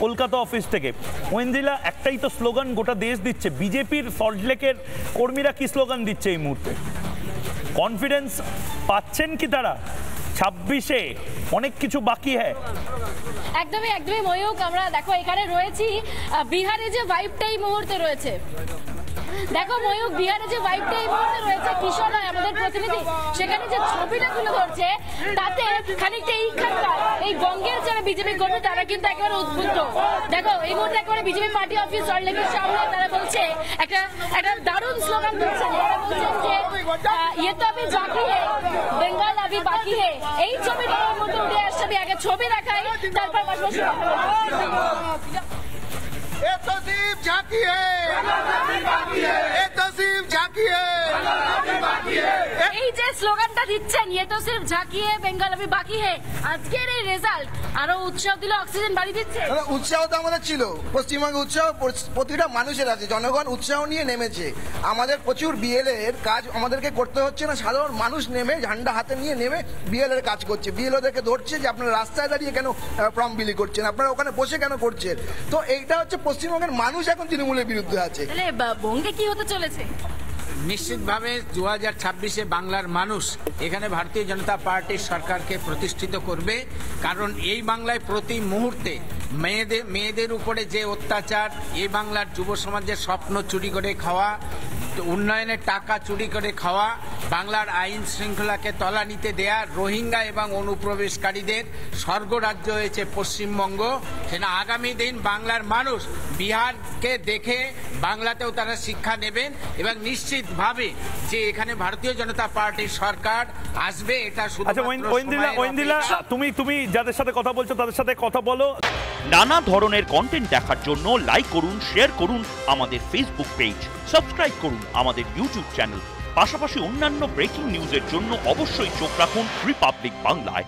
Kolkata office থেকে। ঐন্দ্রিলা, একটাই তো স্লোগান গোটা দেশ দিচ্ছে, বিজেপির সল্টলেকের কর্মীরা কি স্লোগান দিচ্ছে এই মুহূর্তে? কনফিডেন্স পাচ্ছেন কি তারা? 26-এ অনেক কিছু বাকি হ্যাঁ। একদমই একদমই ময়ূক, আমরা দেখো এখানে রয়েছি, বিহারে যে ভাইবটা এই মুহূর্তে রয়েছে, দেখো ময়ূক, বিহারে যে ভাইবটা এই মুহূর্তে রয়েছে, কিশোর রায় আমাদের প্রতিনিধি সেখানে যে ছবিটা তুলে ধরছে তাতে খানিকটা এই বঙ্গের যারা বিজেপি কর্মী তারা কিন্তু একেবারে উদ্বুদ্ধ। দেখো এই মুহূর্তে একেবারে বিজেপি পার্টি অফিস সল্টলেকের সামনে তারা বলছে একটা দারুণ স্লোগান দিচ্ছেন, তারা বলছেন যে ইয়ে তো আমি বাকি হে, বেঙ্গল আভি বাকি হে। এই ছবিটা এর মধ্যে উঠে আসছে, আমি আগে ছবি দেখাই তারপর পাশাপাশি ये तो सिर्फ झांकी है, ये तो सिर्फ झांकी है। এই যে স্লোগানটা দিচ্ছেন ইয়ে তো সির্ফ ঝাঁকি হে বেঙ্গল আভি বাকি হে, আজকের এই রেজাল্ট আরো উৎসাহ দিল, অক্সিজেন বাড়িয়ে দিচ্ছে। উৎসাহ তো আমাদের ছিল, পশ্চিমবঙ্গে উৎসাহ প্রতিটা মানুষের আছে, জনগণ উৎসাহ নিয়ে নেমেছে। আমাদের প্রচুর বিএলএ এর কাজ আমাদেরকে করতে হচ্ছে না, সাধারণ মানুষ নেমে ঝান্ডা হাতে নিয়ে নেমে বিএলএ এর কাজ করছে। বিএলওদেরকে ধরছে যে আপনারা রাস্তায় দাঁড়িয়ে কেন ফর্ম বিলি করছেন, আপনারা ওখানে বসে কেন করছেন। তো এইটা হচ্ছে পশ্চিমবঙ্গের মানুষ এখন তৃণমূলের বিরুদ্ধে আছে। তাহলে বঙ্গে কি হতে চলেছে? নিশ্চিতভাবে 2026-এ বাংলার মানুষ এখানে ভারতীয় জনতা পার্টির সরকারকে প্রতিষ্ঠিত করবে, কারণ এই বাংলায় প্রতি মুহূর্তে মেয়েদের উপরে যে অত্যাচার, এই বাংলার যুব সমাজের স্বপ্ন চুরি করে খাওয়া, উন্নয়নের টাকা চুরি করে খাওয়া, বাংলার আইন শৃঙ্খলাকে তলানিতে দেয়া, রোহিঙ্গা এবং অনুপ্রবেশকারীদের স্বর্গরাজ্য হয়েছে পশ্চিমবঙ্গ। সেটা আগামী দিন বাংলার মানুষ বিহারকে দেখে বাংলাতেও তারা শিক্ষা নেবেন এবং নিশ্চিতভাবে যে এখানে ভারতীয় জনতা পার্টির সরকার আসবে এটা শুধু। আচ্ছা ঐন্দ্রিলা, তুমি যাদের সাথে কথা বলছো তাদের সাথে কথা বলো। নানা ধরনের কন্টেন্ট দেখার জন্য লাইক করুন, শেয়ার করুন আমাদের ফেসবুক পেজ, সাবস্ক্রাইব করুন আমাদের ইউটিউব চ্যানেল। পাশাপাশি অন্যান্য ব্রেকিং নিউজের জন্য অবশ্যই চোখ রাখুন রিপাবলিক বাংলায়।